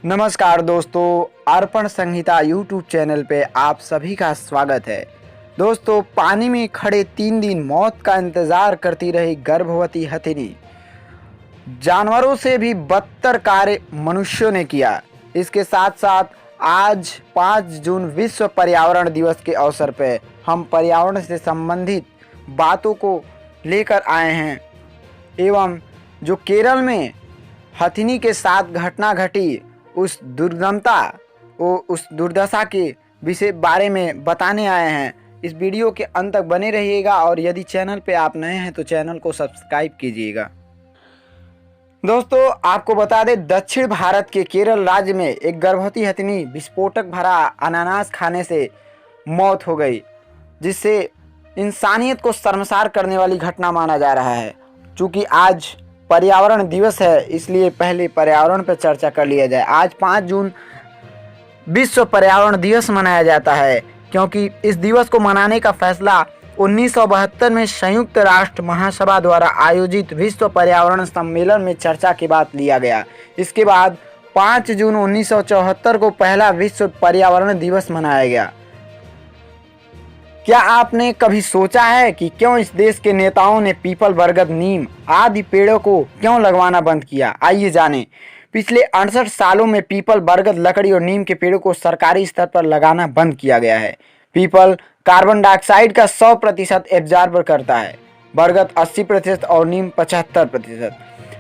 नमस्कार दोस्तों, अर्पण संहिता YouTube channel पे आप सभी का स्वागत है। दोस्तों, पानी में खड़े 3 दिन मौत का इंतजार करती रही गर्भवती हथिनी। जानवरों से भी बदतर कार्य मनुष्यों ने किया। इसके साथ साथ आज 5 जून विश्व पर्यावरण दिवस के अवसर पे हम पर्यावरण से संबंधित बातों को लेकर आए हैं एवं जो केरल में हथिनी के साथ घटना घटी उस उस दुर्दशा के विषय बारे में बताने आए हैं। इस वीडियो के अंत तक बने रहिएगा और यदि चैनल पे आप नए हैं तो चैनल को सब्सक्राइब कीजिएगा। दोस्तों, आपको बता दें, दक्षिण भारत के केरल राज्य में एक गर्भवती हथिनी विस्फोटक भरा अनानास खाने से मौत हो गई, जिससे इंसानियत को शर्मसार करने वाली घटना माना जा रहा है। चूँकि आज पर्यावरण दिवस है, इसलिए पहले पर्यावरण पर चर्चा कर लिया जाए। आज 5 जून विश्व पर्यावरण दिवस मनाया जाता है, क्योंकि इस दिवस को मनाने का फैसला 1972 में संयुक्त राष्ट्र महासभा द्वारा आयोजित विश्व पर्यावरण सम्मेलन में चर्चा के बाद लिया गया। इसके बाद 5 जून 1974 को पहला विश्व पर्यावरण दिवस मनाया गया। क्या आपने कभी सोचा है कि क्यों इस देश के नेताओं ने पीपल, बरगद, नीम आदि पेड़ों को क्यों लगवाना बंद किया? आइए जानें। पिछले 68 सालों में पीपल, बरगद, लकड़ी और नीम के पेड़ों को सरकारी स्तर पर लगाना बंद किया गया है। पीपल कार्बन डाइऑक्साइड का 100% एब्जॉर्ब करता है, बरगद 80% और नीम 75%।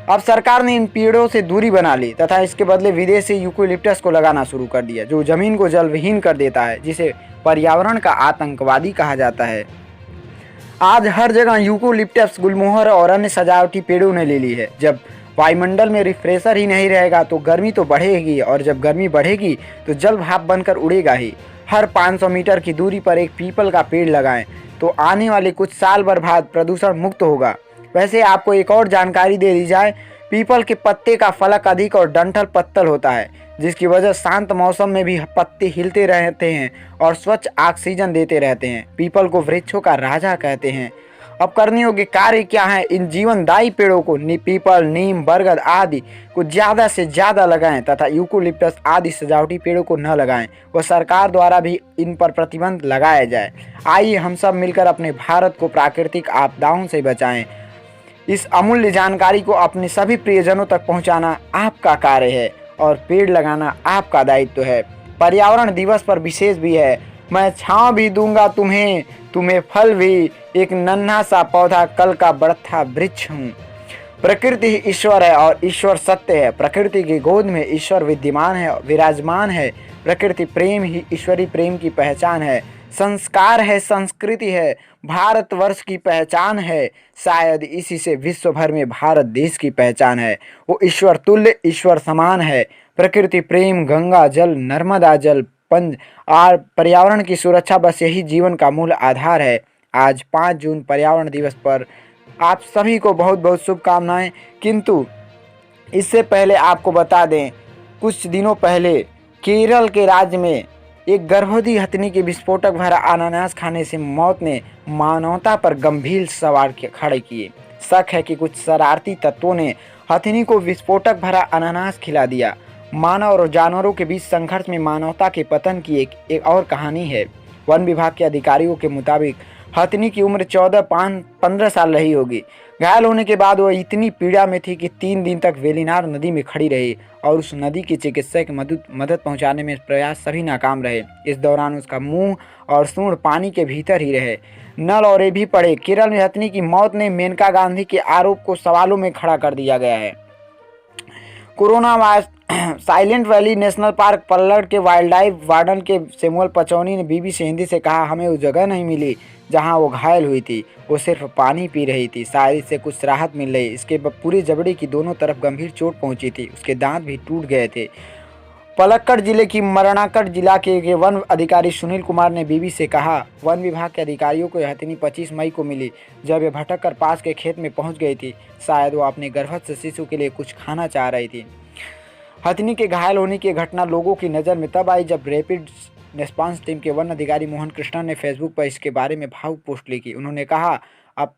अब सरकार ने इन पेड़ों से दूरी बना ली तथा इसके बदले विदेशी यूकेलिप्टस को लगाना शुरू कर दिया, जो जमीन को जलविहीन कर देता है, जिसे पर्यावरण का आतंकवादी कहा जाता है। आज हर जगह यूकेलिप्टस, गुलमोहर और अन्य सजावटी पेड़ों ने ले ली है। जब वायुमंडल में रिफ्रेशर ही नहीं रहेगा तो गर्मी तो बढ़ेगी, और जब गर्मी बढ़ेगी तो जल भाप बनकर उड़ेगा ही। हर 500 मीटर की दूरी पर एक पीपल का पेड़ लगाएं तो आने वाले कुछ साल भर बाद प्रदूषण मुक्त होगा। वैसे आपको एक और जानकारी दे दी जाए, पीपल के पत्ते का फलक अधिक और डंठल पत्तल होता है, जिसकी वजह शांत मौसम में भी पत्ते हिलते रहते हैं और स्वच्छ ऑक्सीजन देते रहते हैं। पीपल को वृक्षों का राजा कहते हैं। अब करने योग्य कार्य क्या है? इन जीवनदायी पेड़ों को पीपल, नीम, बरगद आदि को ज़्यादा से ज़्यादा लगाएं तथा यूकेलिप्टस आदि सजावटी पेड़ों को न लगाएं व सरकार द्वारा भी इन पर प्रतिबंध लगाया जाए। आइए हम सब मिलकर अपने भारत को प्राकृतिक आपदाओं से बचाएं। इस अमूल्य जानकारी को अपने सभी प्रियजनों तक पहुंचाना आपका कार्य है और पेड़ लगाना आपका दायित्व है। पर्यावरण दिवस पर विशेष भी है। मैं छांव भी दूंगा तुम्हें, तुम्हें फल भी, एक नन्हा सा पौधा कल का बढ़ता वृक्ष हूँ। प्रकृति ही ईश्वर है और ईश्वर सत्य है। प्रकृति की गोद में ईश्वर विद्यमान है, विराजमान है। प्रकृति प्रेम ही ईश्वरी प्रेम की पहचान है। संस्कार है, संस्कृति है, भारतवर्ष की पहचान है। शायद इसी से विश्व भर में भारत देश की पहचान है। वो ईश्वर तुल्य, ईश्वर समान है। प्रकृति प्रेम, गंगा जल, नर्मदा जल, पंच और पर्यावरण की सुरक्षा, बस यही जीवन का मूल आधार है। आज 5 जून पर्यावरण दिवस पर आप सभी को बहुत बहुत शुभकामनाएं। किंतु इससे पहले आपको बता दें, कुछ दिनों पहले केरल के राज्य में एक गर्भवती हथिनी के विस्फोटक भरा अनानास खाने से मौत ने मानवता पर गंभीर सवाल खड़े किए। शक है कि कुछ शरारती तत्वों ने हथिनी को विस्फोटक भरा अनानास खिला दिया। मानव और जानवरों के बीच संघर्ष में मानवता के पतन की एक और कहानी है। वन विभाग के अधिकारियों के मुताबिक हथिनी की उम्र 14-15 साल रही होगी। घायल होने के बाद वह इतनी पीड़ा में थी कि 3 दिन तक वेलिनार नदी में खड़ी रही और उस नदी की चिकित्सा की मदद पहुंचाने में प्रयास सभी नाकाम रहे। इस दौरान उसका मुंह और सूंड पानी के भीतर ही रहे। नल और भी पड़े। केरल में हथिनी की मौत ने मेनका गांधी के आरोप को सवालों में खड़ा कर दिया गया है। कोरोना साइलेंट वैली नेशनल पार्क पल्लड़ के वाइल्ड लाइफ वार्डन के सैमुअल पचौनी ने बीबीसी हिंदी से कहा, हमें उस जगह नहीं मिली जहां वो घायल हुई थी। वो सिर्फ पानी पी रही थी। शायद इससे कुछ राहत मिल रही। इसके पूरी जबड़े की दोनों तरफ गंभीर चोट पहुंची थी। उसके दांत भी टूट गए थे। पलक्कड़ जिले की मरणाकड़ जिला के वन अधिकारी सुनील कुमार ने बीबीसी से कहा, वन विभाग के अधिकारियों को यह हथिनी 25 मई को मिली, जब ये भटक कर पास के खेत में पहुंच गई थी। शायद वो अपने गर्भस्थ शिशु के लिए कुछ खाना चाह रही थी। हथिनी के घायल होने की घटना लोगों की नज़र में तब आई जब रैपिड रिस्पांस टीम के वन अधिकारी मोहन कृष्णा ने फेसबुक पर इसके बारे में भावुक पोस्ट लिखी। उन्होंने कहा, अब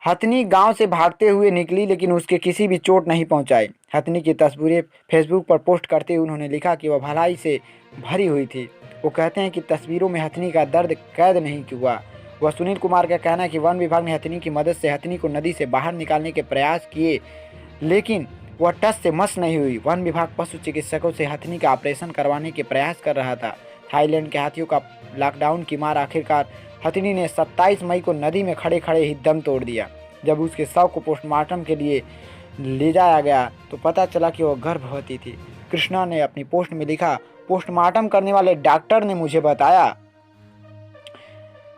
हथनी गांव से भागते हुए निकली लेकिन उसके किसी भी चोट नहीं पहुंचाई। हथनी की तस्वीरें फेसबुक पर पोस्ट करते हुए उन्होंने लिखा कि वह भलाई से भरी हुई थी। वो कहते हैं कि तस्वीरों में हथनी का दर्द कैद नहीं हुआ। वह सुनील कुमार का कहना है कि वन विभाग ने हथनी की मदद से हथनी को नदी से बाहर निकालने के प्रयास किए लेकिन वह टस से मस नहीं हुई। वन विभाग पशु चिकित्सकों से हथनी का ऑपरेशन करवाने के प्रयास कर रहा था। थाईलैंड के हाथियों का लॉकडाउन की मार आखिरकार हथनी ने 27 मई को नदी में खड़े खड़े ही दम तोड़ दिया। जब उसके शव को पोस्टमार्टम के लिए ले जाया गया तो पता चला कि वह गर्भवती थी। कृष्णा ने अपनी पोस्ट में लिखा, पोस्टमार्टम करने वाले डॉक्टर ने मुझे बताया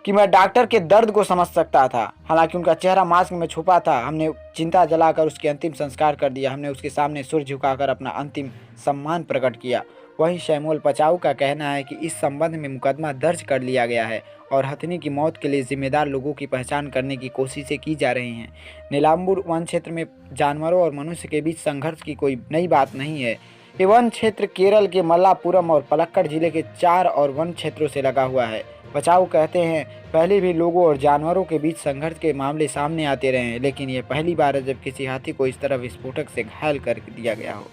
कि मैं डॉक्टर के दर्द को समझ सकता था। हालांकि उनका चेहरा मास्क में छुपा था। हमने चिंता जलाकर उसके अंतिम संस्कार कर दिया। हमने उसके सामने सिर झुकाकर अपना अंतिम सम्मान प्रकट किया। वहीं शैमुअल पचाऊ का कहना है कि इस संबंध में मुकदमा दर्ज कर लिया गया है और हथनी की मौत के लिए जिम्मेदार लोगों की पहचान करने की कोशिशें की जा रही हैं। नीलाम्बूर वन क्षेत्र में जानवरों और मनुष्य के बीच संघर्ष की कोई नई बात नहीं है। ये वन क्षेत्र केरल के मल्लापुरम और पलक्कड़ जिले के 4 और वन क्षेत्रों से लगा हुआ है। बचाव कहते हैं पहले भी लोगों और जानवरों के बीच संघर्ष के मामले सामने आते रहे हैं, लेकिन ये पहली बार है जब किसी हाथी को इस तरह विस्फोटक से घायल कर दिया गया हो।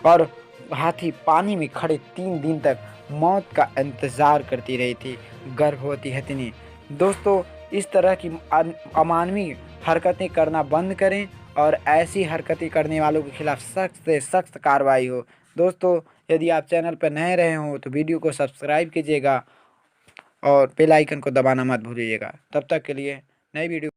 और हाथी पानी में खड़े 3 दिन तक मौत का इंतज़ार करती रही थी गर्भवती हथनी। दोस्तों, इस तरह की अमानवीय हरकतें करना बंद करें और ऐसी हरकतें करने वालों के खिलाफ सख्त से सख्त कार्रवाई हो। दोस्तों, यदि आप चैनल पर नए रहे हों तो वीडियो को सब्सक्राइब कीजिएगा और बेल आइकन को दबाना मत भूलिएगा। तब तक के लिए नई वीडियो